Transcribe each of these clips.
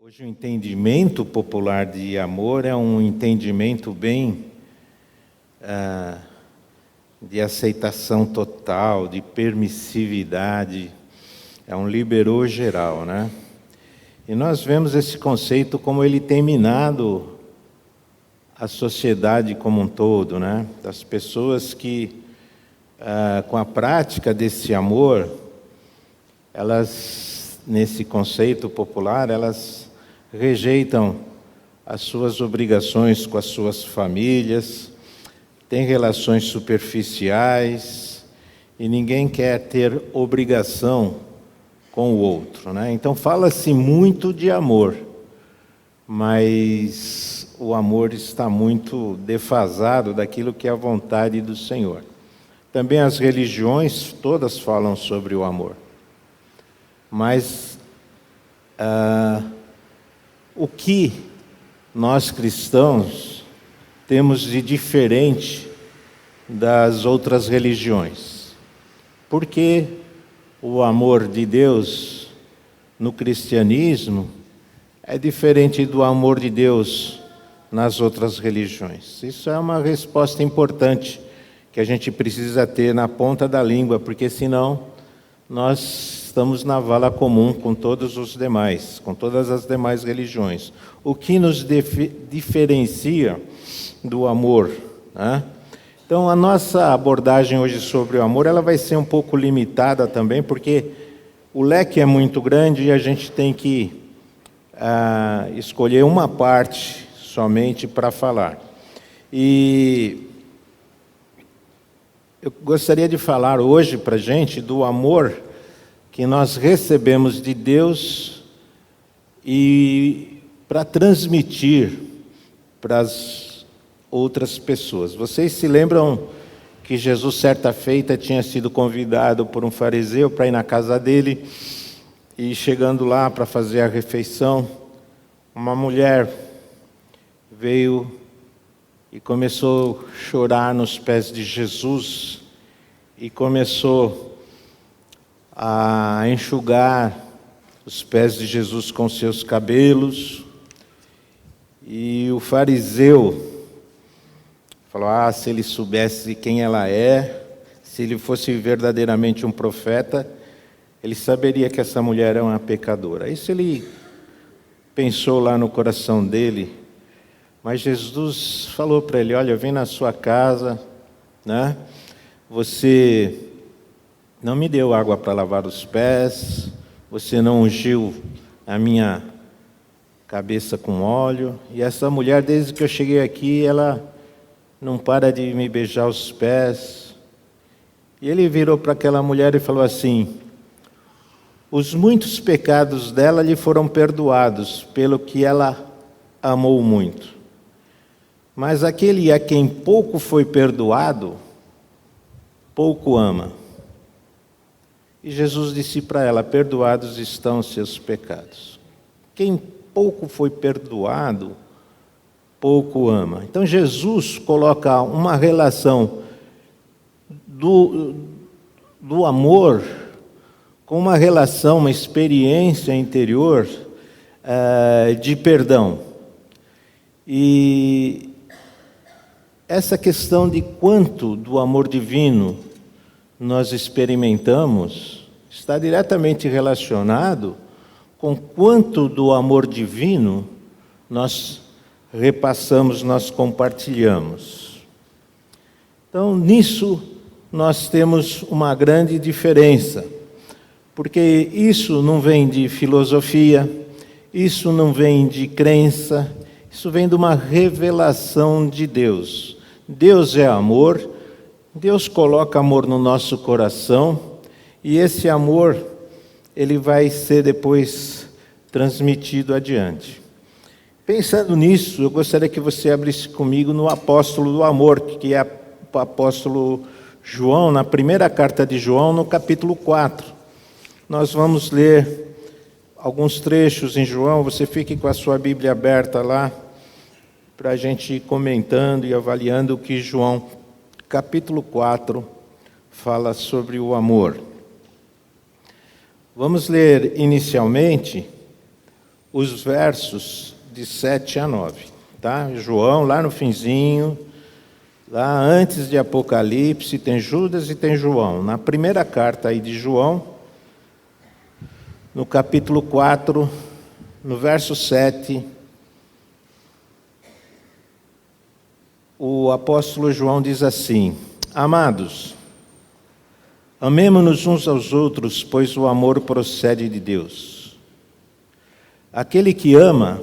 Hoje o entendimento popular de amor é um entendimento bem de aceitação total, de permissividade, é um liberou geral, né? E nós vemos esse conceito como ele tem minado a sociedade como um todo, né? Das pessoas que, com a prática desse amor, elas, nesse conceito popular, elas rejeitam as suas obrigações com as suas famílias, têm relações superficiais e ninguém quer ter obrigação com o outro, né? Então fala-se muito de amor, mas o amor está muito defasado daquilo que é a vontade do Senhor. Também as religiões todas falam sobre o amor, mas o que nós cristãos temos de diferente das outras religiões? Porque o amor de Deus no cristianismo é diferente do amor de Deus nas outras religiões. Isso é uma resposta importante que a gente precisa ter na ponta da língua, porque senão nós estamos na vala comum com todos os demais, com todas as demais religiões. O que nos diferencia do amor, né? Então, a nossa abordagem hoje sobre o amor, ela vai ser um pouco limitada também, porque o leque é muito grande e a gente tem que escolher uma parte somente para falar. E eu gostaria de falar hoje para a gente do amor que nós recebemos de Deus e para transmitir para as outras pessoas. Vocês se lembram que Jesus, certa feita, tinha sido convidado por um fariseu para ir na casa dele, e chegando lá para fazer a refeição, uma mulher veio e começou a chorar nos pés de Jesus e começou a enxugar os pés de Jesus com seus cabelos. E o fariseu falou: se ele soubesse quem ela é, se ele fosse verdadeiramente um profeta, ele saberia que essa mulher é uma pecadora. Isso ele pensou lá no coração dele, mas Jesus falou para ele: olha, vem na sua casa, né? Você não me deu água para lavar os pés, você não ungiu a minha cabeça com óleo, e essa mulher, desde que eu cheguei aqui, ela não para de me beijar os pés. E ele virou para aquela mulher e falou assim: os muitos pecados dela lhe foram perdoados, pelo que ela amou muito. Mas aquele a quem pouco foi perdoado, pouco ama. E Jesus disse para ela: perdoados estão os seus pecados. Quem pouco foi perdoado, pouco ama. Então Jesus coloca uma relação do amor com uma relação, uma experiência interior de perdão. E essa questão de quanto do amor divino nós experimentamos está diretamente relacionado com quanto do amor divino nós repassamos, nós compartilhamos. Então, nisso nós temos uma grande diferença, porque isso não vem de filosofia, isso não vem de crença, isso vem de uma revelação de Deus. Deus é amor. Deus coloca amor no nosso coração, e esse amor, ele vai ser depois transmitido adiante. Pensando nisso, eu gostaria que você abrisse comigo no apóstolo do amor, que é o apóstolo João, na primeira carta de João, no capítulo 4. Nós vamos ler alguns trechos em João, você fique com a sua Bíblia aberta lá, para a gente ir comentando e avaliando o que João capítulo 4 fala sobre o amor. Vamos ler inicialmente os versos de 7 a 9, tá? João, lá no finzinho, lá antes de Apocalipse, tem Judas e tem João. Na primeira carta aí de João, no capítulo 4, no verso 7, o apóstolo João diz assim: Amados, amemo-nos uns aos outros, pois o amor procede de Deus. Aquele que ama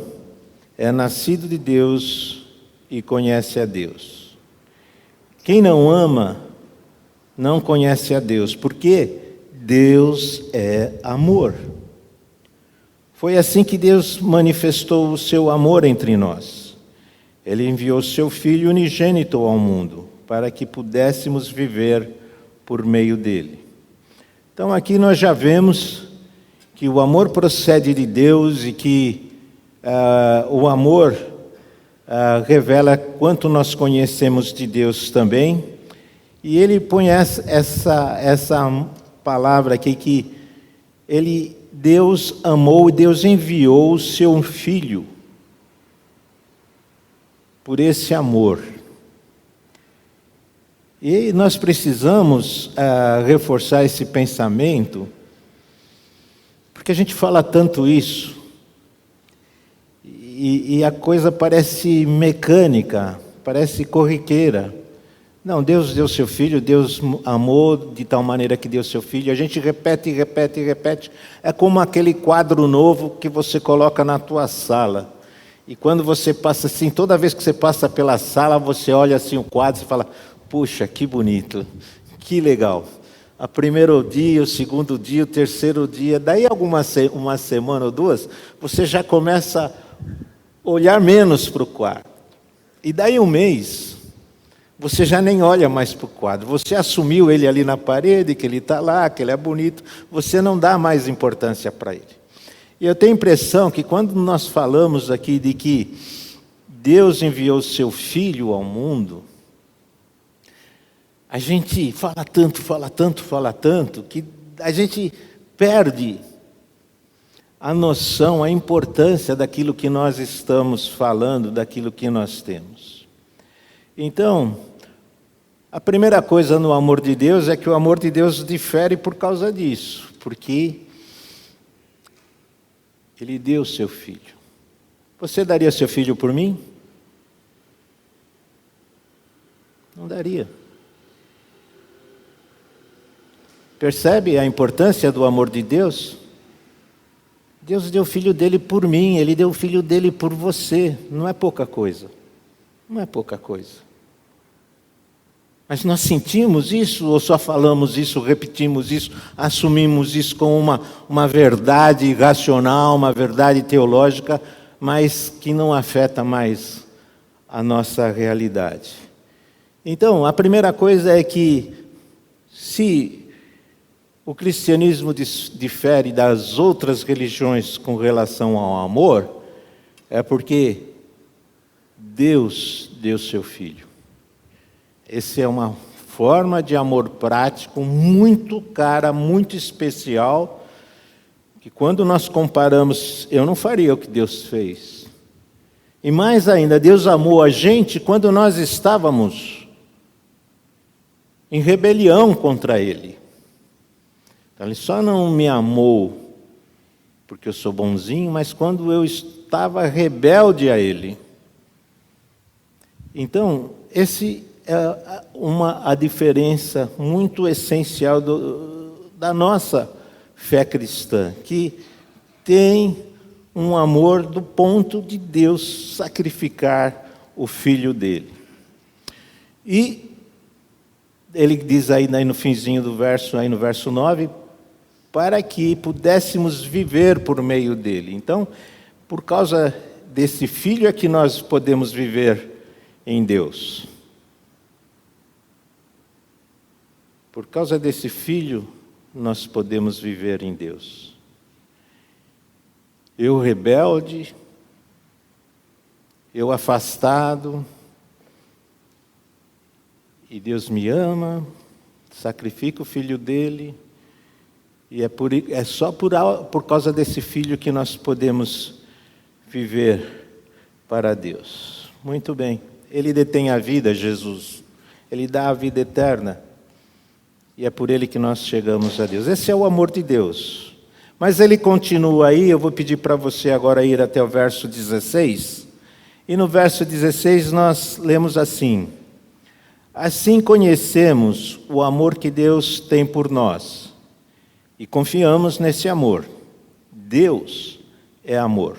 é nascido de Deus e conhece a Deus. Quem não ama não conhece a Deus, porque Deus é amor. Foi assim que Deus manifestou o seu amor entre nós. Ele enviou seu Filho unigênito ao mundo, para que pudéssemos viver por meio dele. Então aqui nós já vemos que o amor procede de Deus e que o amor revela quanto nós conhecemos de Deus também. E ele põe essa palavra aqui que Deus amou e Deus enviou o seu Filho por esse amor. E nós precisamos reforçar esse pensamento, porque a gente fala tanto isso, e a coisa parece mecânica, parece corriqueira. Não, Deus deu seu Filho, Deus amou de tal maneira que deu seu Filho. A gente repete, repete, repete. É como aquele quadro novo que você coloca na tua sala. E quando você passa assim, toda vez que você passa pela sala, você olha assim o quadro e fala: puxa, que bonito, que legal. O primeiro dia, o segundo dia, o terceiro dia, daí uma semana ou duas, você já começa a olhar menos para o quadro. E daí um mês, você já nem olha mais para o quadro. Você assumiu ele ali na parede, que ele está lá, que ele é bonito, você não dá mais importância para ele. E eu tenho a impressão que quando nós falamos aqui de que Deus enviou o seu Filho ao mundo, a gente fala tanto, fala tanto, fala tanto, que a gente perde a noção, a importância daquilo que nós estamos falando, daquilo que nós temos. Então, a primeira coisa no amor de Deus é que o amor de Deus difere por causa disso, porque Ele deu o seu Filho. Você daria seu filho por mim? Não daria. Percebe a importância do amor de Deus? Deus deu o Filho dele por mim, Ele deu o Filho dele por você. Não é pouca coisa. Não é pouca coisa. Mas nós sentimos isso, ou só falamos isso, repetimos isso, assumimos isso como uma verdade racional, uma verdade teológica, mas que não afeta mais a nossa realidade. Então, a primeira coisa é que, se o cristianismo difere das outras religiões com relação ao amor, é porque Deus deu seu Filho. Essa é uma forma de amor prático muito cara, muito especial, que quando nós comparamos, eu não faria o que Deus fez. E mais ainda, Deus amou a gente quando nós estávamos em rebelião contra Ele. Então, Ele só não me amou porque eu sou bonzinho, mas quando eu estava rebelde a Ele. Então, esse é a diferença muito essencial da nossa fé cristã, que tem um amor do ponto de Deus sacrificar o Filho dele. E ele diz aí no finzinho do verso, aí no verso 9, para que pudéssemos viver por meio dele. Então, por causa desse Filho é que nós podemos viver em Deus. Por causa desse Filho, nós podemos viver em Deus. Eu rebelde, eu afastado, e Deus me ama, sacrifica o Filho dele, e é só por causa desse Filho que nós podemos viver para Deus. Muito bem. Ele detém a vida, Jesus. Ele dá a vida eterna. E é por ele que nós chegamos a Deus. Esse é o amor de Deus. Mas ele continua aí, eu vou pedir para você agora ir até o verso 16. E no verso 16 nós lemos assim: assim conhecemos o amor que Deus tem por nós e confiamos nesse amor. Deus é amor.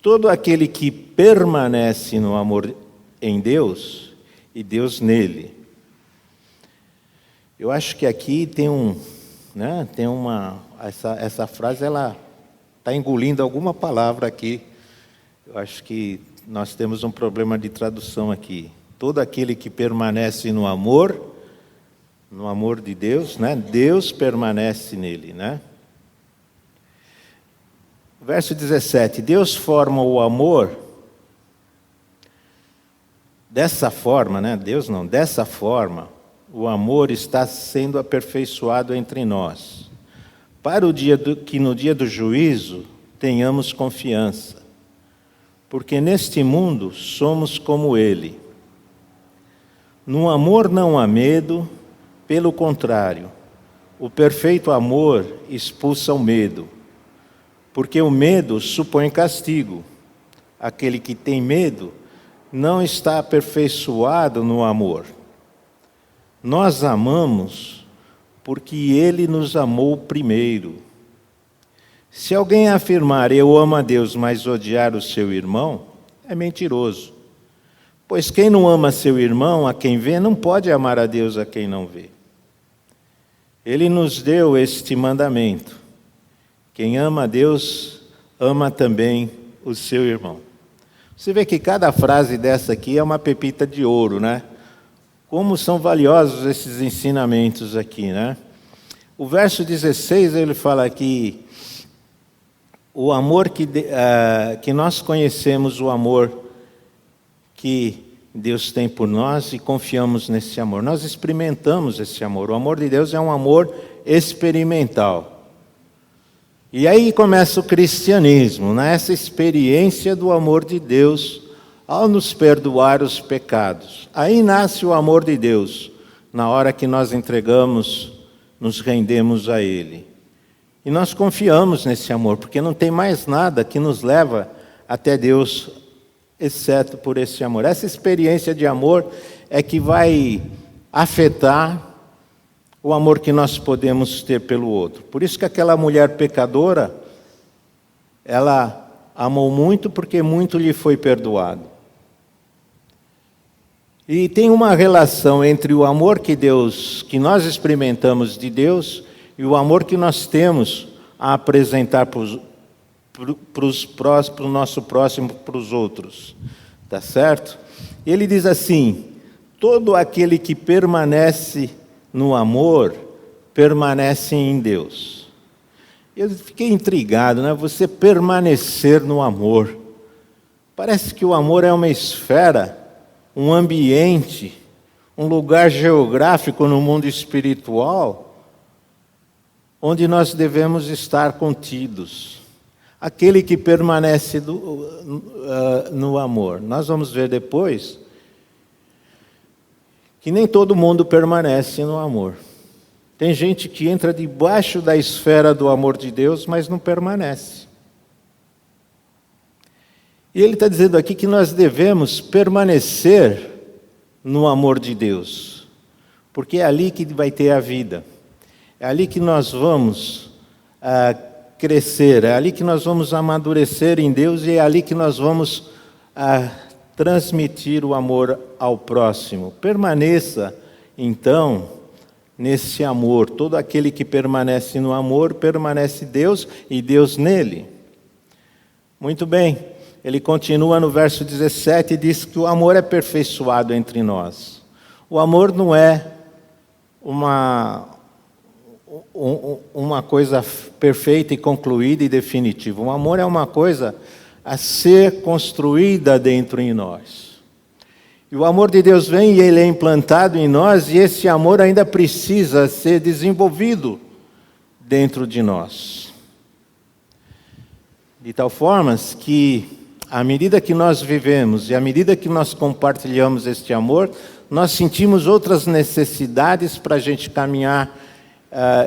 Todo aquele que permanece no amor em Deus e Deus nele. Eu acho que aqui tem essa frase, ela está engolindo alguma palavra aqui. Eu acho que nós temos um problema de tradução aqui. Todo aquele que permanece no amor de Deus, né? Deus permanece nele, né? Verso 17, Deus forma o amor dessa forma, né? Deus não, dessa forma, o amor está sendo aperfeiçoado entre nós, para que no dia do juízo tenhamos confiança, porque neste mundo somos como ele. No amor não há medo, pelo contrário, o perfeito amor expulsa o medo, porque o medo supõe castigo. Aquele que tem medo não está aperfeiçoado no amor. Nós amamos porque ele nos amou primeiro. Se alguém afirmar eu amo a Deus, mas odiar o seu irmão, é mentiroso. Pois quem não ama seu irmão, a quem vê, não pode amar a Deus a quem não vê. Ele nos deu este mandamento: quem ama a Deus, ama também o seu irmão. Você vê que cada frase dessa aqui é uma pepita de ouro, né? Como são valiosos esses ensinamentos aqui, né? O verso 16, ele fala que o amor que nós conhecemos, o amor que Deus tem por nós e confiamos nesse amor. Nós experimentamos esse amor. O amor de Deus é um amor experimental. E aí começa o cristianismo, né? Essa experiência do amor de Deus ao nos perdoar os pecados. Aí nasce o amor de Deus, na hora que nós entregamos, nos rendemos a Ele. E nós confiamos nesse amor, porque não tem mais nada que nos leva até Deus, exceto por esse amor. Essa experiência de amor é que vai afetar o amor que nós podemos ter pelo outro. Por isso que aquela mulher pecadora, ela amou muito porque muito lhe foi perdoado. E tem uma relação entre o amor que nós experimentamos de Deus e o amor que nós temos a apresentar para o nosso próximo, para os outros. Tá certo? Ele diz assim: todo aquele que permanece no amor, permanece em Deus. Eu fiquei intrigado, né? Você permanecer no amor. Parece que o amor é uma esfera, um ambiente, um lugar geográfico no mundo espiritual, onde nós devemos estar contidos. Aquele que permanece no amor. Nós vamos ver depois que nem todo mundo permanece no amor. Tem gente que entra debaixo da esfera do amor de Deus, mas não permanece. E ele está dizendo aqui que nós devemos permanecer no amor de Deus, porque é ali que vai ter a vida, é ali que nós vamos crescer, é ali que nós vamos amadurecer em Deus e é ali que nós vamos transmitir o amor ao próximo. Permaneça, então, nesse amor. Todo aquele que permanece no amor, permanece Deus e Deus nele. Muito bem. Ele continua no verso 17 e diz que o amor é aperfeiçoado entre nós. O amor não é uma coisa perfeita e concluída e definitiva. O amor é uma coisa a ser construída dentro de nós. E o amor de Deus vem e ele é implantado em nós, e esse amor ainda precisa ser desenvolvido dentro de nós. De tal forma que, à medida que nós vivemos e à medida que nós compartilhamos este amor, nós sentimos outras necessidades para a gente caminhar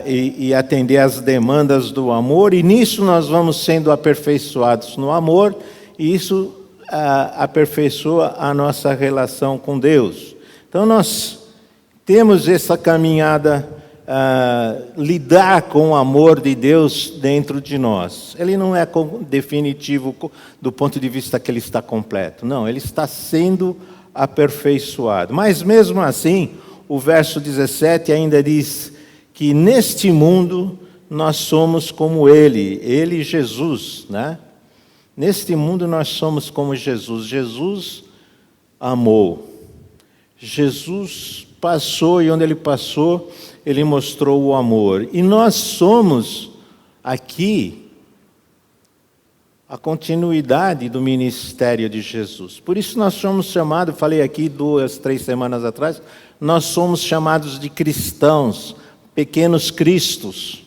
e atender às demandas do amor, e nisso nós vamos sendo aperfeiçoados no amor, e isso aperfeiçoa a nossa relação com Deus. Então nós temos essa caminhada, lidar com o amor de Deus dentro de nós. Ele não é definitivo do ponto de vista que ele está completo, não, ele está sendo aperfeiçoado. Mas mesmo assim, o verso 17 ainda diz que neste mundo nós somos como Ele, Jesus, né? Neste mundo nós somos como Jesus. Jesus amou. Jesus passou, e onde Ele passou, Ele mostrou o amor. E nós somos aqui a continuidade do ministério de Jesus. Por isso nós somos chamados, falei aqui 2, 3 semanas atrás, nós somos chamados de cristãos, pequenos cristos.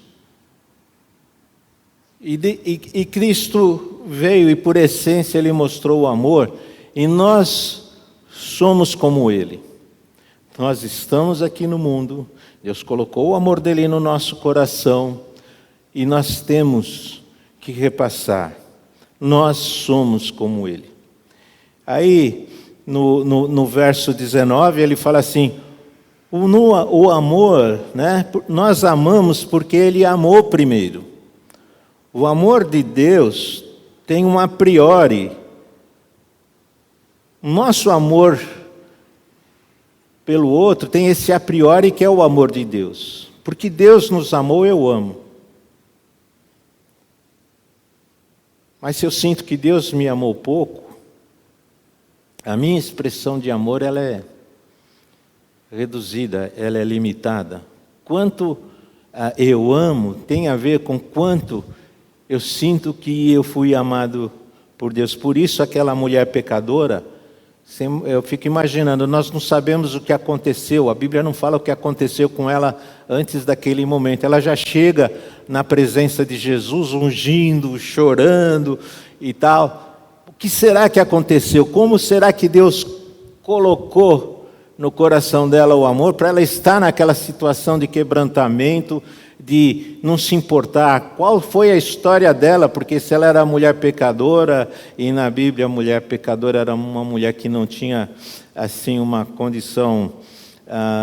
E Cristo veio e, por essência, Ele mostrou o amor, e nós somos como Ele. Nós estamos aqui no mundo, Deus colocou o amor dEle no nosso coração, e nós temos que repassar. Nós somos como Ele. Aí, no verso 19, ele fala assim, o amor, né? Nós amamos porque Ele amou primeiro. O amor de Deus tem um a priori. O nosso amor pelo outro tem esse a priori que é o amor de Deus. Porque Deus nos amou, eu amo. Mas se eu sinto que Deus me amou pouco, a minha expressão de amor ela é reduzida, ela é limitada. Quanto eu amo tem a ver com quanto eu sinto que eu fui amado por Deus. Por isso aquela mulher pecadora, eu fico imaginando, nós não sabemos o que aconteceu, a Bíblia não fala o que aconteceu com ela antes daquele momento. Ela já chega na presença de Jesus, ungindo, chorando e tal. O que será que aconteceu? Como será que Deus colocou no coração dela o amor, para ela estar naquela situação de quebrantamento, de não se importar qual foi a história dela, porque se ela era mulher pecadora, e na Bíblia a mulher pecadora era uma mulher que não tinha assim uma condição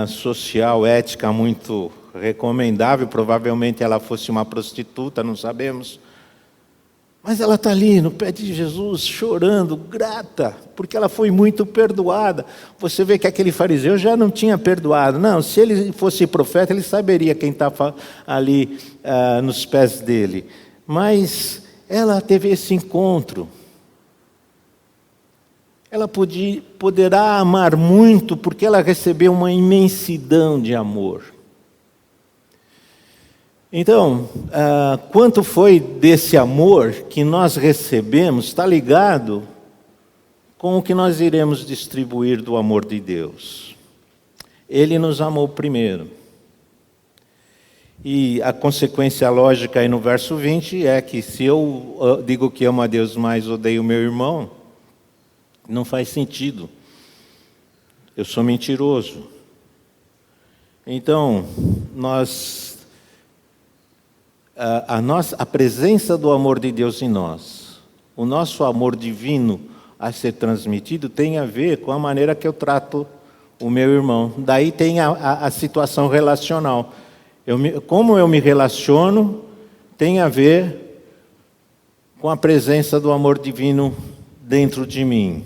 social, ética muito recomendável, provavelmente ela fosse uma prostituta, não sabemos. Mas ela está ali no pé de Jesus, chorando, grata, porque ela foi muito perdoada. Você vê que aquele fariseu já não tinha perdoado. Não, se ele fosse profeta, ele saberia quem estava ali nos pés dele. Mas ela teve esse encontro. Ela poderá amar muito, porque ela recebeu uma imensidão de amor. Então, quanto foi desse amor que nós recebemos, está ligado com o que nós iremos distribuir do amor de Deus. Ele nos amou primeiro. E a consequência lógica aí no verso 20 é que se eu digo que amo a Deus, mas odeio o meu irmão, não faz sentido. Eu sou mentiroso. Então, a presença do amor de Deus em nós, o nosso amor divino a ser transmitido tem a ver com a maneira que eu trato o meu irmão. Daí tem a situação relacional. Como eu me relaciono tem a ver com a presença do amor divino dentro de mim.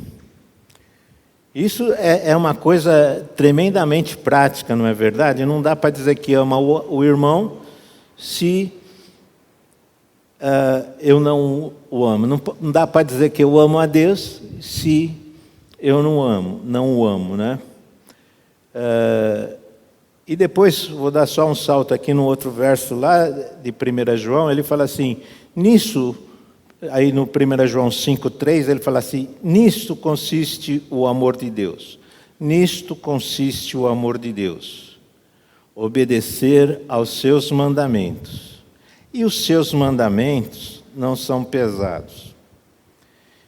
Isso é uma coisa tremendamente prática, não é verdade? Não dá para dizer que ama o irmão se eu não o amo. Não dá para dizer que eu amo a Deus se eu não o amo, né? E depois, vou dar só um salto aqui no outro verso lá de 1 João, ele fala assim, nisso, aí no 1 João 5,3, ele fala assim, nisto consiste o amor de Deus. Nisto consiste o amor de Deus. Obedecer aos seus mandamentos. E os seus mandamentos não são pesados.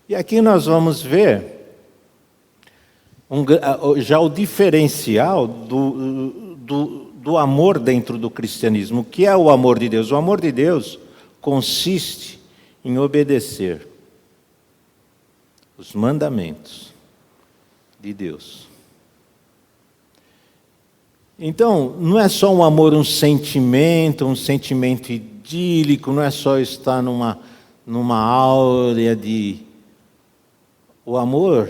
E aqui nós vamos ver já o diferencial do amor dentro do cristianismo. O que é o amor de Deus? O amor de Deus consiste em obedecer os mandamentos de Deus. Então, não é só um amor, um sentimento idílico, não é só estar numa áurea de... O amor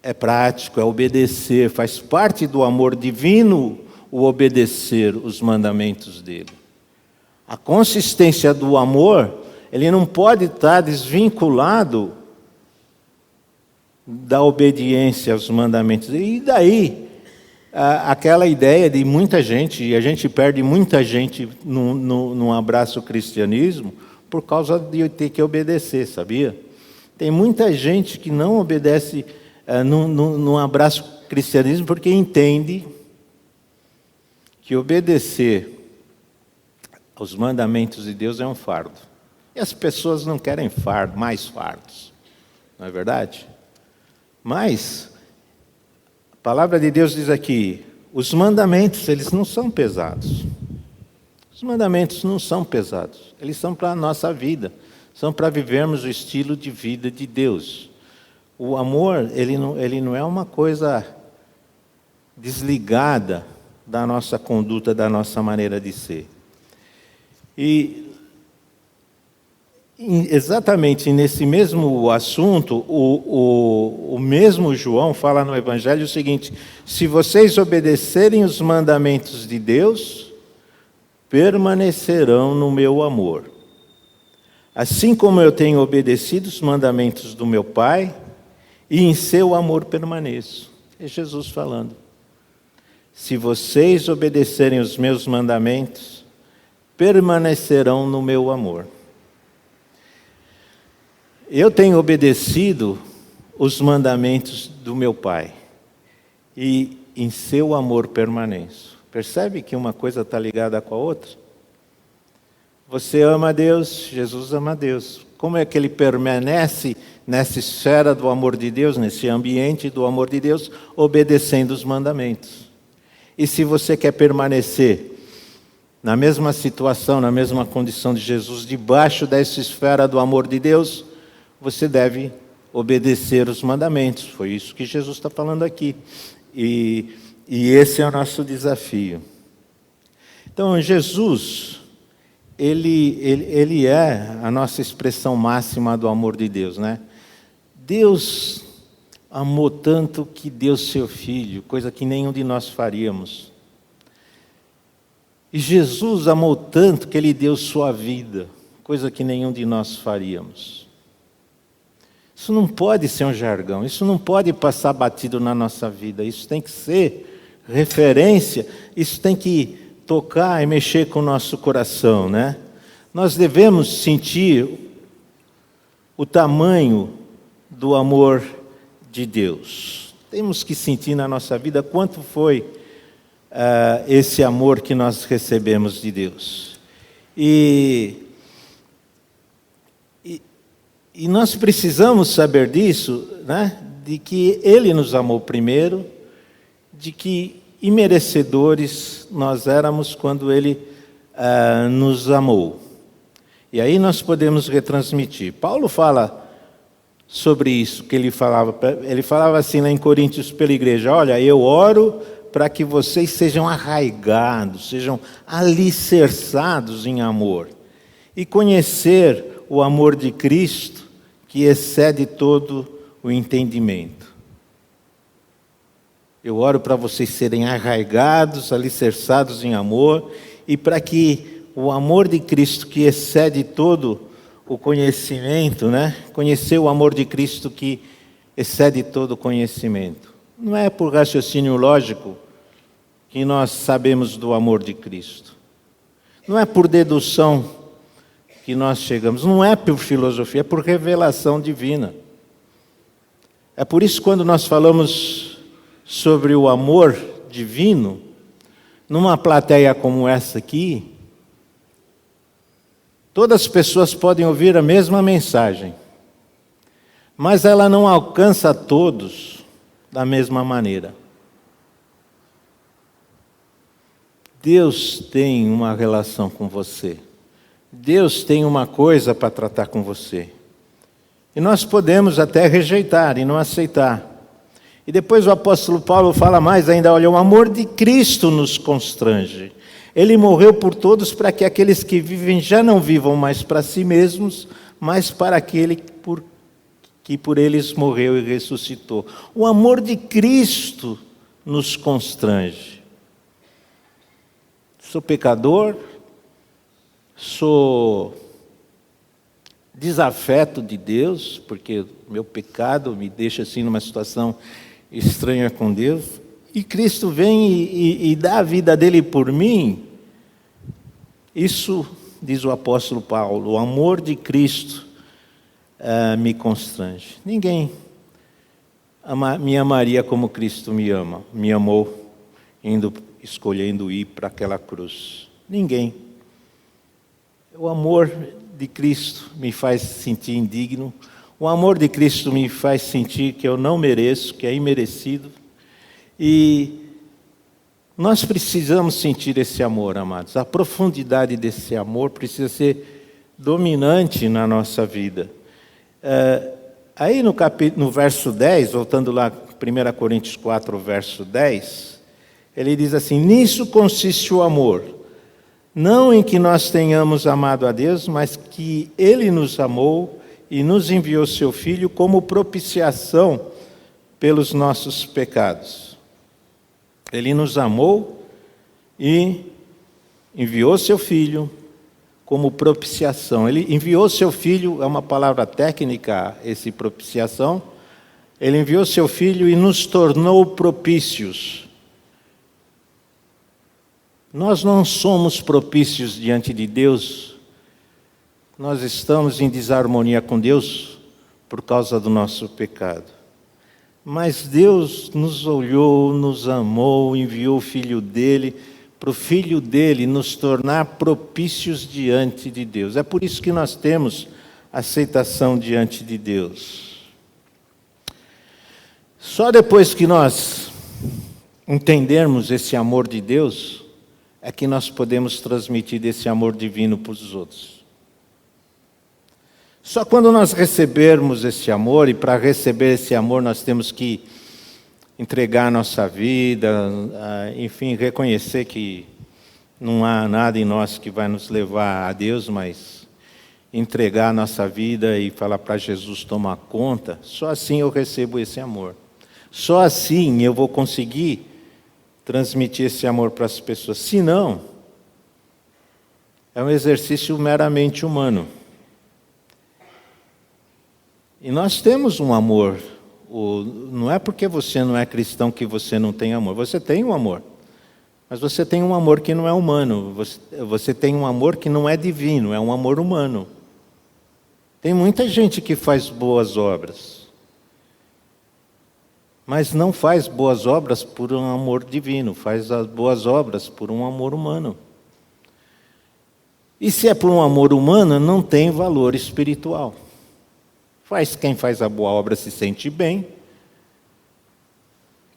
é prático, é obedecer, faz parte do amor divino o obedecer os mandamentos dele. A consistência do amor, ele não pode estar desvinculado da obediência aos mandamentos. E daí, aquela ideia de muita gente, e a gente perde muita gente num abraço ao cristianismo, por causa de ter que obedecer, sabia? Tem muita gente que não obedece num abraço ao cristianismo porque entende que obedecer aos mandamentos de Deus é um fardo. E as pessoas não querem mais fardos, não é verdade? Mas a palavra de Deus diz aqui, os mandamentos, eles não são pesados. Os mandamentos não são pesados, eles são para a nossa vida, são para vivermos o estilo de vida de Deus. O amor, ele não é uma coisa desligada da nossa conduta, da nossa maneira de ser. E exatamente nesse mesmo assunto, o mesmo João fala no Evangelho o seguinte: se vocês obedecerem os mandamentos de Deus, permanecerão no meu amor. Assim como eu tenho obedecido os mandamentos do meu Pai, e em seu amor permaneço. É Jesus falando. Se vocês obedecerem os meus mandamentos, permanecerão no meu amor. Eu tenho obedecido os mandamentos do meu Pai, e em seu amor permaneço. Percebe que uma coisa está ligada com a outra? Você ama a Deus, Jesus ama a Deus. Como é que ele permanece nessa esfera do amor de Deus, nesse ambiente do amor de Deus, obedecendo os mandamentos? E se você quer permanecer na mesma situação, na mesma condição de Jesus, debaixo dessa esfera do amor de Deus, você deve obedecer os mandamentos. Foi isso que Jesus está falando aqui. E esse é o nosso desafio. Então, Jesus, ele é a nossa expressão máxima do amor de Deus, né? Deus amou tanto que deu seu Filho, coisa que nenhum de nós faríamos. E Jesus amou tanto que Ele deu sua vida, coisa que nenhum de nós faríamos. Isso não pode ser um jargão, isso não pode passar batido na nossa vida, isso tem que ser referência, isso tem que tocar e mexer com o nosso coração, né? Nós devemos sentir o tamanho do amor de Deus. Temos que sentir na nossa vida quanto foi esse amor que nós recebemos de Deus. E nós precisamos saber disso, né? De que Ele nos amou primeiro, de que imerecedores nós éramos quando Ele nos amou. E aí nós podemos retransmitir. Paulo fala sobre isso, que ele falava assim lá em Coríntios pela igreja: olha, eu oro para que vocês sejam arraigados, sejam alicerçados em amor, e conhecer o amor de Cristo, que excede todo o entendimento. Eu oro para vocês serem arraigados, alicerçados em amor, e para que o amor de Cristo, que excede todo o conhecimento, né? Conhecer o amor de Cristo que excede todo o conhecimento. Não é por raciocínio lógico que nós sabemos do amor de Cristo. Não é por dedução que nós chegamos. Não é por filosofia, é por revelação divina. É por isso que quando nós falamos sobre o amor divino, numa plateia como essa aqui, Todas as pessoas podem ouvir a mesma mensagem, mas ela não alcança a todos da mesma maneira. Deus tem uma relação com você. Deus tem uma coisa para tratar com você. E nós podemos até rejeitar e não aceitar. E depois o apóstolo Paulo fala mais ainda, olha, o amor de Cristo nos constrange. Ele morreu por todos para que aqueles que vivem já não vivam mais para si mesmos, mas para aquele que por eles morreu e ressuscitou. O amor de Cristo nos constrange. Sou pecador, sou desafeto de Deus, porque meu pecado me deixa assim numa situação estranha com Deus, e Cristo vem e dá a vida dele por mim. Isso, diz o apóstolo Paulo, o amor de Cristo me constrange. Ninguém me amaria como Cristo me amou, escolhendo ir para aquela cruz. Ninguém. O amor de Cristo me faz sentir indigno. O amor de Cristo me faz sentir que eu não mereço, que é imerecido. E nós precisamos sentir esse amor, amados. A profundidade desse amor precisa ser dominante na nossa vida. Aí no verso 10, voltando lá, 1 Coríntios 4, verso 10, ele diz assim, nisso consiste o amor, não em que nós tenhamos amado a Deus, mas que Ele nos amou e nos enviou seu Filho como propiciação pelos nossos pecados. Ele nos amou e enviou seu Filho como propiciação. Ele enviou seu Filho, é uma palavra técnica, esse propiciação. Ele enviou seu Filho e nos tornou propícios. Nós não somos propícios diante de Deus. Nós estamos em desarmonia com Deus por causa do nosso pecado. Mas Deus nos olhou, nos amou, enviou o Filho dele, para o Filho dele nos tornar propícios diante de Deus. É por isso que nós temos aceitação diante de Deus. Só depois que nós entendermos esse amor de Deus, é que nós podemos transmitir esse amor divino para os outros. Só quando nós recebermos esse amor, e para receber esse amor nós temos que entregar a nossa vida, enfim, reconhecer que não há nada em nós que vai nos levar a Deus, mas entregar a nossa vida e falar para Jesus tomar conta, só assim eu recebo esse amor. Só assim eu vou conseguir transmitir esse amor para as pessoas. Se não, é um exercício meramente humano. E nós temos um amor. Não é porque você não é cristão que você não tem amor. Você tem um amor. Mas você tem um amor que não é humano. Você tem um amor que não é divino, é um amor humano. Tem muita gente que faz boas obras, mas não faz boas obras por um amor divino, faz as boas obras por um amor humano. E se é por um amor humano, não tem valor espiritual. Quem faz a boa obra se sente bem,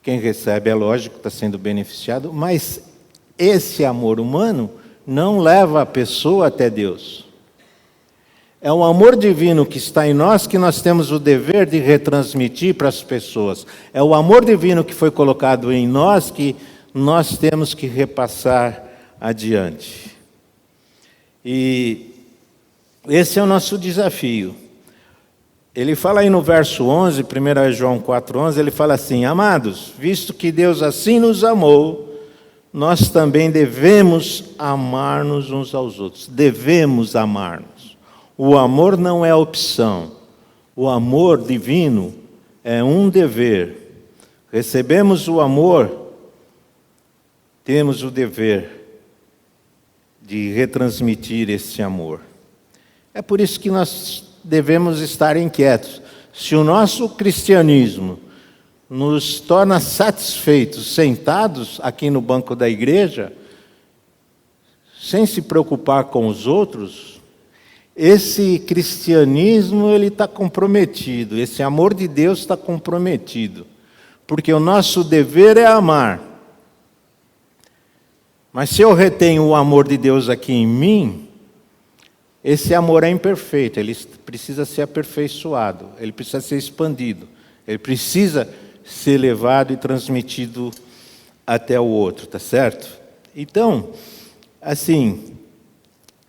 quem recebe, é lógico, está sendo beneficiado, mas esse amor humano não leva a pessoa até Deus. É o amor divino que está em nós que nós temos o dever de retransmitir para as pessoas. É o amor divino que foi colocado em nós que nós temos que repassar adiante. E esse é o nosso desafio. Ele fala aí no verso 11, 1 João 4,11, ele fala assim, amados, visto que Deus assim nos amou, nós também devemos amar-nos uns aos outros. Devemos amar-nos. O amor não é opção. O amor divino é um dever. Recebemos o amor, temos o dever de retransmitir esse amor. É por isso que nós devemos estar inquietos. Se o nosso cristianismo nos torna satisfeitos, sentados aqui no banco da igreja, sem se preocupar com os outros, esse cristianismo ele está comprometido, esse amor de Deus está comprometido, porque o nosso dever é amar. Mas se eu retenho o amor de Deus aqui em mim, esse amor é imperfeito, ele precisa ser aperfeiçoado, ele precisa ser expandido, ele precisa ser levado e transmitido até o outro, tá certo? Então, assim,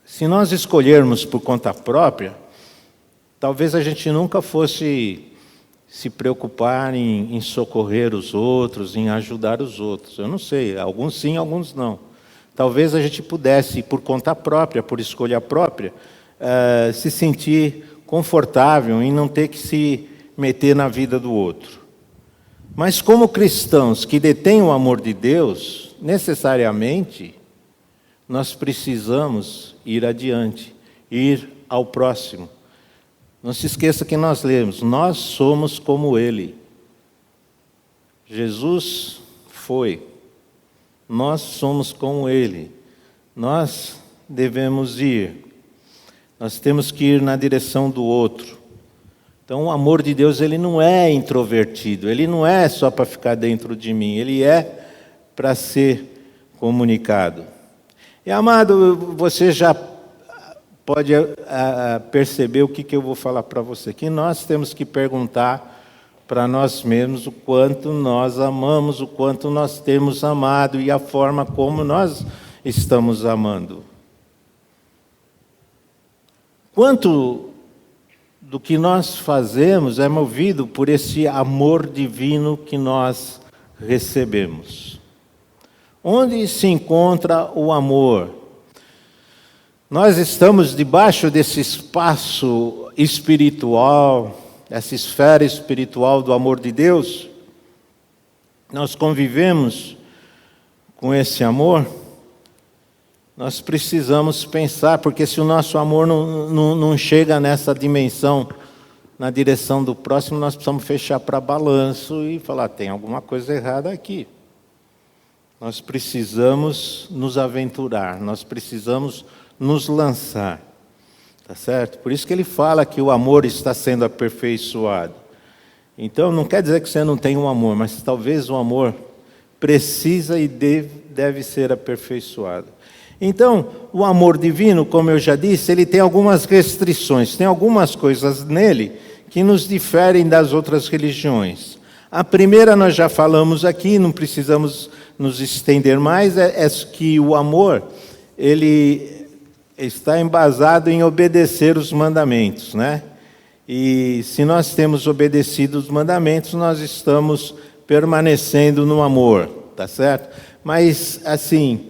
se nós escolhermos por conta própria, talvez a gente nunca fosse se preocupar em socorrer os outros, em ajudar os outros. Eu não sei, alguns sim, alguns não. Talvez a gente pudesse, por conta própria, por escolha própria, se sentir confortável em não ter que se meter na vida do outro. Mas como cristãos que detêm o amor de Deus, necessariamente, nós precisamos ir adiante, ir ao próximo. Não se esqueça que nós lemos, nós somos como Ele. Jesus foi, nós somos como Ele. Nós devemos ir, nós temos que ir na direção do outro. Então o amor de Deus ele não é introvertido, ele não é só para ficar dentro de mim, ele é para ser comunicado. E, amado, você já pode perceber o que eu vou falar para você. Que nós temos que perguntar para nós mesmos o quanto nós amamos, o quanto nós temos amado e a forma como nós estamos amando. Quanto do que nós fazemos é movido por esse amor divino que nós recebemos. Onde se encontra o amor? Nós estamos debaixo desse espaço espiritual, essa esfera espiritual do amor de Deus. Nós convivemos com esse amor. Nós precisamos pensar, porque se o nosso amor não chega nessa dimensão, na direção do próximo, nós precisamos fechar para balanço e falar, tem alguma coisa errada aqui. Nós precisamos nos aventurar, nós precisamos nos lançar, tá certo? Por isso que ele fala que o amor está sendo aperfeiçoado. Então, não quer dizer que você não tem um amor, mas talvez o amor precisa e deve ser aperfeiçoado. Então, o amor divino, como eu já disse, ele tem algumas restrições, tem algumas coisas nele que nos diferem das outras religiões. A primeira nós já falamos aqui, não precisamos nos estender mais, é que o amor, ele está embasado em obedecer os mandamentos, né? E se nós temos obedecido os mandamentos, nós estamos permanecendo no amor, tá certo? Mas, assim,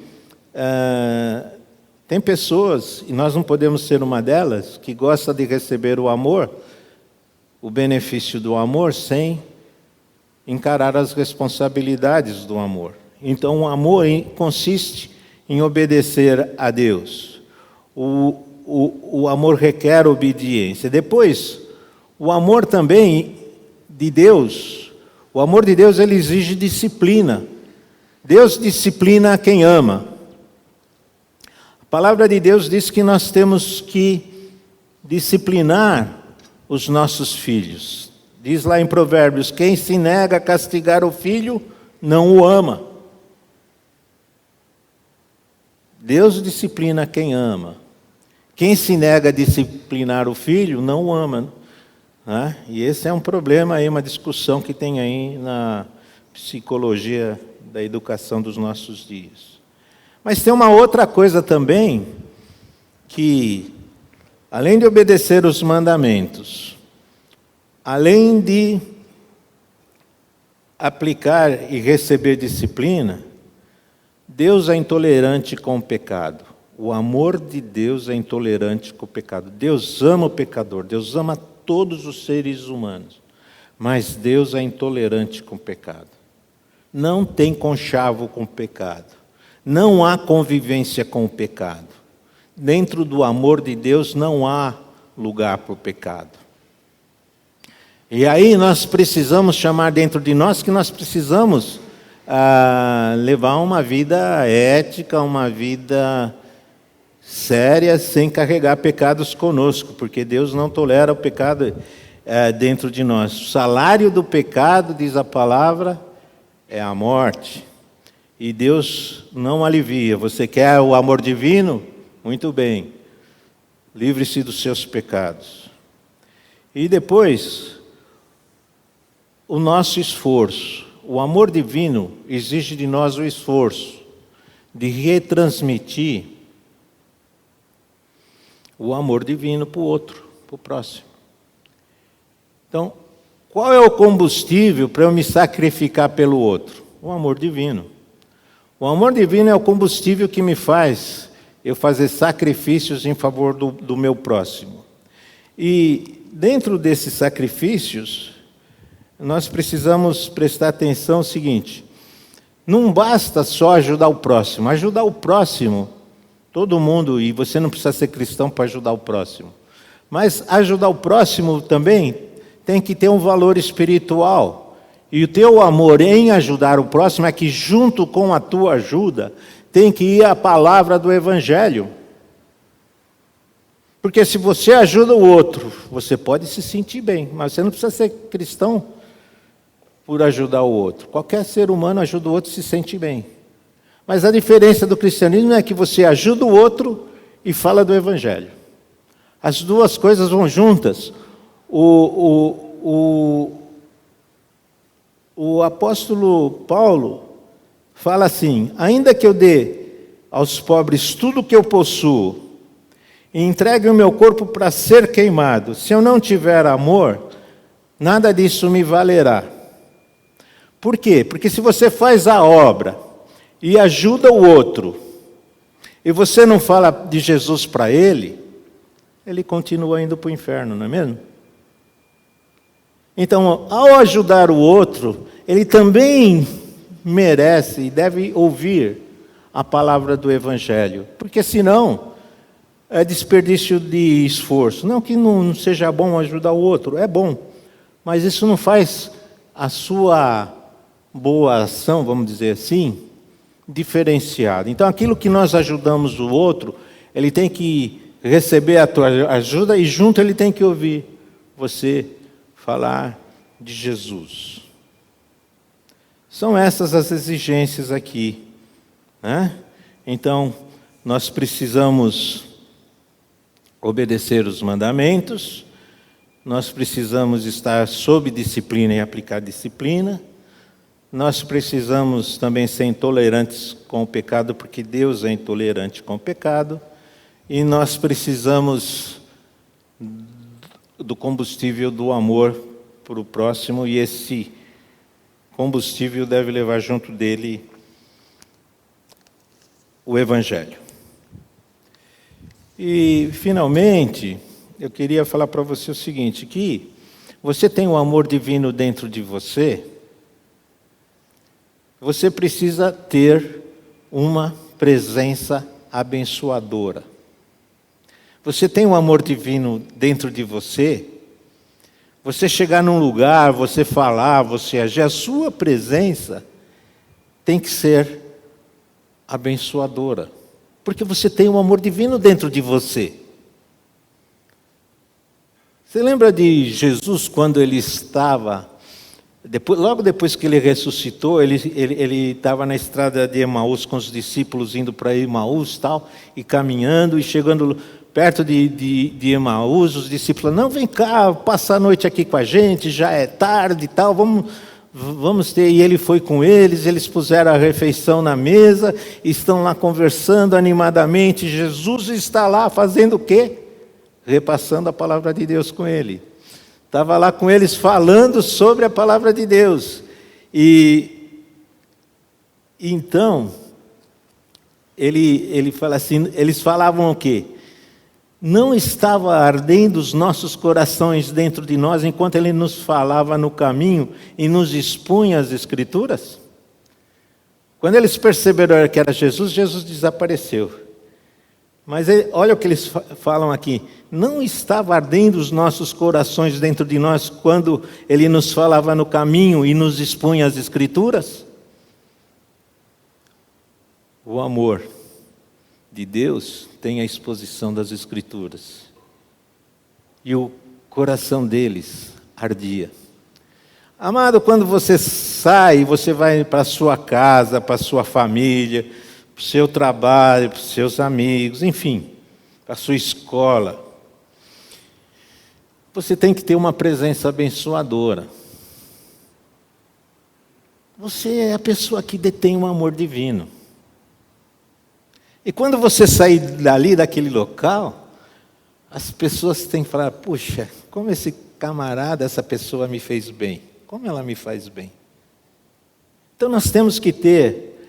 tem pessoas, e nós não podemos ser uma delas, que gosta de receber o amor, o benefício do amor, sem encarar as responsabilidades do amor. Então, o amor consiste em obedecer a Deus. O amor requer obediência. Depois, o amor também de Deus, o amor de Deus ele exige disciplina. Deus disciplina quem ama. A palavra de Deus diz que nós temos que disciplinar os nossos filhos. Diz lá em Provérbios, quem se nega a castigar o filho, não o ama. Deus disciplina quem ama. Quem se nega a disciplinar o filho, não o ama. Né? E esse é um problema aí, uma discussão que tem aí na psicologia da educação dos nossos dias. Mas tem uma outra coisa também, que além de obedecer os mandamentos, além de aplicar e receber disciplina, Deus é intolerante com o pecado. O amor de Deus é intolerante com o pecado. Deus ama o pecador, Deus ama todos os seres humanos, mas Deus é intolerante com o pecado. Não tem conchavo com o pecado. Não há convivência com o pecado. Dentro do amor de Deus não há lugar para o pecado. E aí nós precisamos chamar dentro de nós que nós precisamos levar uma vida ética, uma vida sérias sem carregar pecados conosco, porque Deus não tolera o pecado dentro de nós. O salário do pecado, diz a palavra, é a morte. E Deus não alivia. Você quer o amor divino? Muito bem. Livre-se dos seus pecados. E depois, o nosso esforço. O amor divino exige de nós o esforço de retransmitir o amor divino para o outro, para o próximo. Então, qual é o combustível para eu me sacrificar pelo outro? O amor divino. O amor divino é o combustível que me faz eu fazer sacrifícios em favor do meu próximo. E dentro desses sacrifícios, nós precisamos prestar atenção no seguinte: não basta só ajudar o próximo. Ajudar o próximo, todo mundo, e você não precisa ser cristão para ajudar o próximo. Mas ajudar o próximo também tem que ter um valor espiritual. E o teu amor em ajudar o próximo é que junto com a tua ajuda tem que ir a palavra do Evangelho. Porque se você ajuda o outro, você pode se sentir bem, mas você não precisa ser cristão por ajudar o outro. Qualquer ser humano ajuda o outro e se sente bem. Mas a diferença do cristianismo é que você ajuda o outro e fala do Evangelho. As duas coisas vão juntas. O apóstolo Paulo fala assim: ainda que eu dê aos pobres tudo o que eu possuo, e entregue o meu corpo para ser queimado, se eu não tiver amor, nada disso me valerá. Por quê? Porque se você faz a obra e ajuda o outro, e você não fala de Jesus para ele, ele continua indo para o inferno, não é mesmo? Então, ao ajudar o outro, ele também merece e deve ouvir a palavra do Evangelho, porque senão é desperdício de esforço. Não que não seja bom ajudar o outro, é bom, mas isso não faz a sua boa ação, vamos dizer assim, diferenciada. Então, aquilo que nós ajudamos o outro, ele tem que receber a tua ajuda e junto ele tem que ouvir você falar de Jesus. São essas as exigências aqui, né? Então, nós precisamos obedecer os mandamentos, nós precisamos estar sob disciplina e aplicar disciplina, nós precisamos também ser intolerantes com o pecado, porque Deus é intolerante com o pecado, e nós precisamos do combustível do amor para o próximo, e esse combustível deve levar junto dele o Evangelho. E, finalmente, eu queria falar para você o seguinte, que você tem o amor divino dentro de você, você precisa ter uma presença abençoadora. Você tem um amor divino dentro de você, você chegar num lugar, você falar, você agir, a sua presença tem que ser abençoadora, porque você tem um amor divino dentro de você. Você lembra de Jesus quando ele estava, logo depois que ele ressuscitou, ele estava na estrada de Emaús com os discípulos indo para Emaús tal, e caminhando e chegando perto de Emaús, os discípulos falaram: não, vem cá, passa a noite aqui com a gente, já é tarde e tal, vamos ter. E ele foi com eles puseram a refeição na mesa, estão lá conversando animadamente. Jesus está lá fazendo o quê? Repassando a palavra de Deus com ele. Estava lá com eles falando sobre a palavra de Deus. E então, ele fala assim, eles falavam o quê? Não estava ardendo os nossos corações dentro de nós enquanto ele nos falava no caminho e nos expunha as Escrituras? Quando eles perceberam que era Jesus, Jesus desapareceu. Mas olha o que eles falam aqui. Não estava ardendo os nossos corações dentro de nós quando ele nos falava no caminho e nos expunha as Escrituras? O amor de Deus tem a exposição das Escrituras. E o coração deles ardia. Amado, quando você sai, você vai para a sua casa, para a sua família, para o seu trabalho, para os seus amigos, enfim, para a sua escola. Você tem que ter uma presença abençoadora. Você é a pessoa que detém um amor divino. E quando você sair dali, daquele local, as pessoas têm que falar, puxa, como esse camarada, essa pessoa me fez bem. Como ela me faz bem. Então nós temos que ter,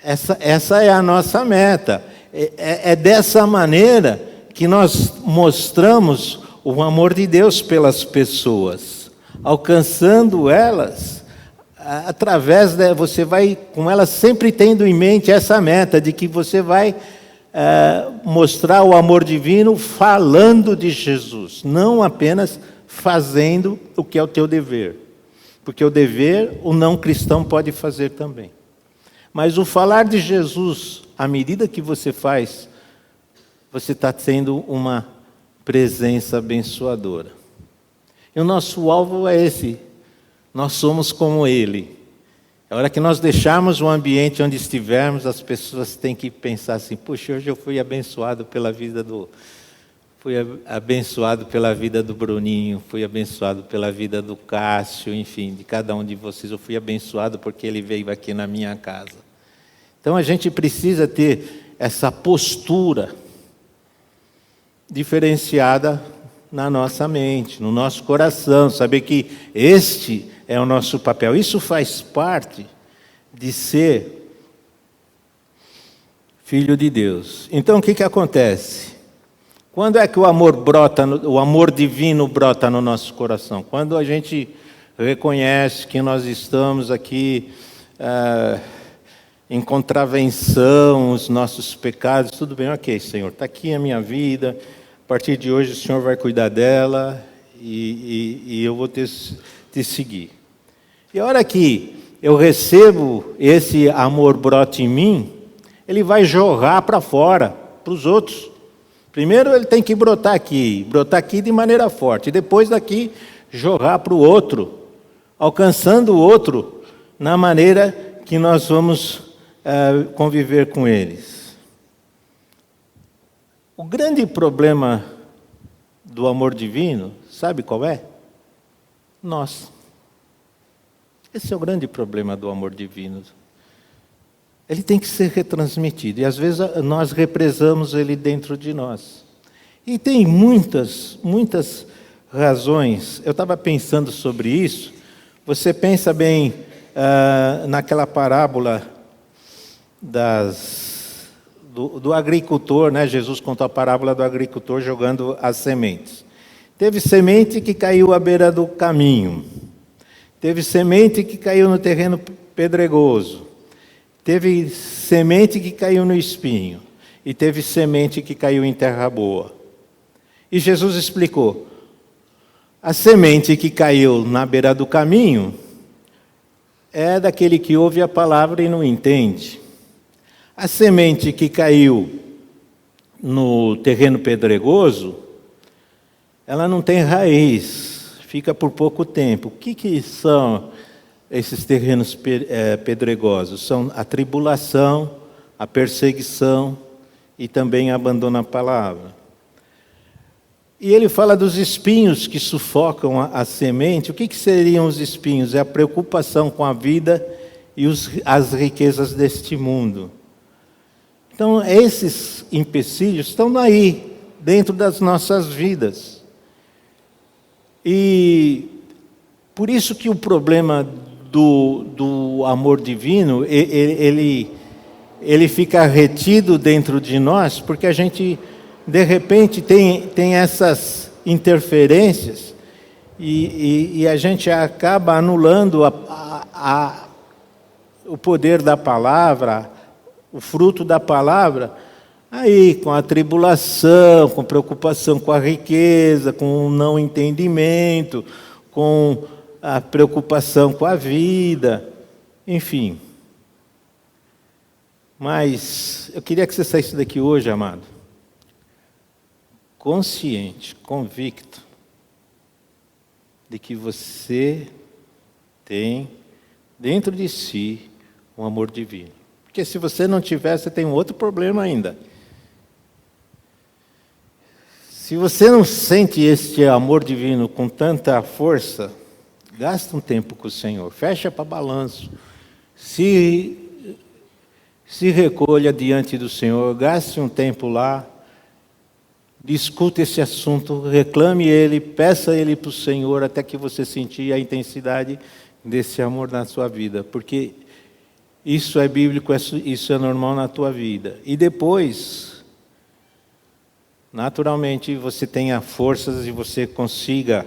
essa é a nossa meta. É dessa maneira que nós mostramos o amor de Deus pelas pessoas, alcançando elas, através você vai com elas sempre tendo em mente essa meta de que você vai mostrar o amor divino falando de Jesus, não apenas fazendo o que é o teu dever, porque o dever o não cristão pode fazer também. Mas o falar de Jesus, à medida que você faz, você está tendo uma presença abençoadora. E o nosso alvo é esse. Nós somos como Ele. A hora que nós deixarmos o ambiente onde estivermos, as pessoas têm que pensar assim, puxa, hoje eu fui abençoado pela vida do Bruninho, fui abençoado pela vida do Cássio, enfim, de cada um de vocês. Eu fui abençoado porque ele veio aqui na minha casa. Então a gente precisa ter essa postura diferenciada na nossa mente, no nosso coração, saber que este é o nosso papel. Isso faz parte de ser filho de Deus. Então o que acontece? Quando é que o amor divino brota no nosso coração? Quando a gente reconhece que nós estamos aqui em contravenção aos nossos pecados, tudo bem, ok, Senhor, está aqui a minha vida, a partir de hoje o Senhor vai cuidar dela e eu vou te seguir. E a hora que eu recebo esse amor brota em mim, ele vai jorrar para fora, para os outros. Primeiro ele tem que brotar aqui de maneira forte, e depois daqui jorrar para o outro, alcançando o outro na maneira que nós vamos conviver com eles. O grande problema do amor divino, sabe qual é? Nós. Esse é o grande problema do amor divino. Ele tem que ser retransmitido, e às vezes nós represamos ele dentro de nós. E tem muitas razões. Eu estava pensando sobre isso. Você pensa bem naquela parábola do agricultor, né? Jesus contou a parábola do agricultor jogando as sementes. Teve semente que caiu à beira do caminho. Teve semente que caiu no terreno pedregoso. Teve semente que caiu no espinho. E teve semente que caiu em terra boa. E Jesus explicou. A semente que caiu na beira do caminho é daquele que ouve a palavra e não entende. A semente que caiu no terreno pedregoso, ela não tem raiz, fica por pouco tempo. O que são esses terrenos pedregosos? São a tribulação, a perseguição e também abandono à palavra. E ele fala dos espinhos que sufocam a semente. O que seriam os espinhos? É a preocupação com a vida e as riquezas deste mundo. Então, esses empecilhos estão aí, dentro das nossas vidas. E por isso que o problema do amor divino, ele fica retido dentro de nós, porque a gente, de repente, tem essas interferências e a gente acaba anulando o poder da palavra, o fruto da palavra, aí com a tribulação, com preocupação com a riqueza, com o não entendimento, com a preocupação com a vida, enfim. Mas eu queria que você saísse daqui hoje, amado, consciente, convicto de que você tem dentro de si um amor divino. Porque se você não tiver, você tem um outro problema ainda. Se você não sente este amor divino com tanta força, gasta um tempo com o Senhor, fecha para balanço, se recolha diante do Senhor, gaste um tempo lá, discute esse assunto, reclame Ele, peça Ele para o Senhor, até que você sentir a intensidade desse amor na sua vida, porque isso é bíblico, isso é normal na tua vida. E depois, naturalmente, você tenha forças e você consiga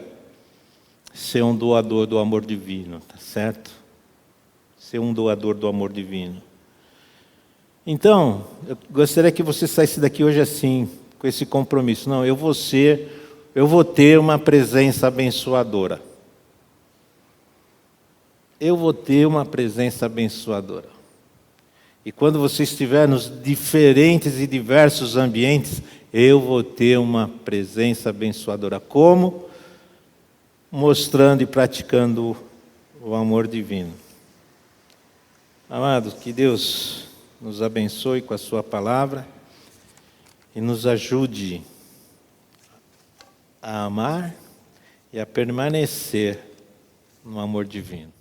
ser um doador do amor divino, tá certo? Ser um doador do amor divino. Então, eu gostaria que você saísse daqui hoje assim, com esse compromisso. Não, eu vou ter uma presença abençoadora. Eu vou ter uma presença abençoadora. E quando você estiver nos diferentes e diversos ambientes, eu vou ter uma presença abençoadora. Como? Mostrando e praticando o amor divino. Amados, que Deus nos abençoe com a sua palavra e nos ajude a amar e a permanecer no amor divino.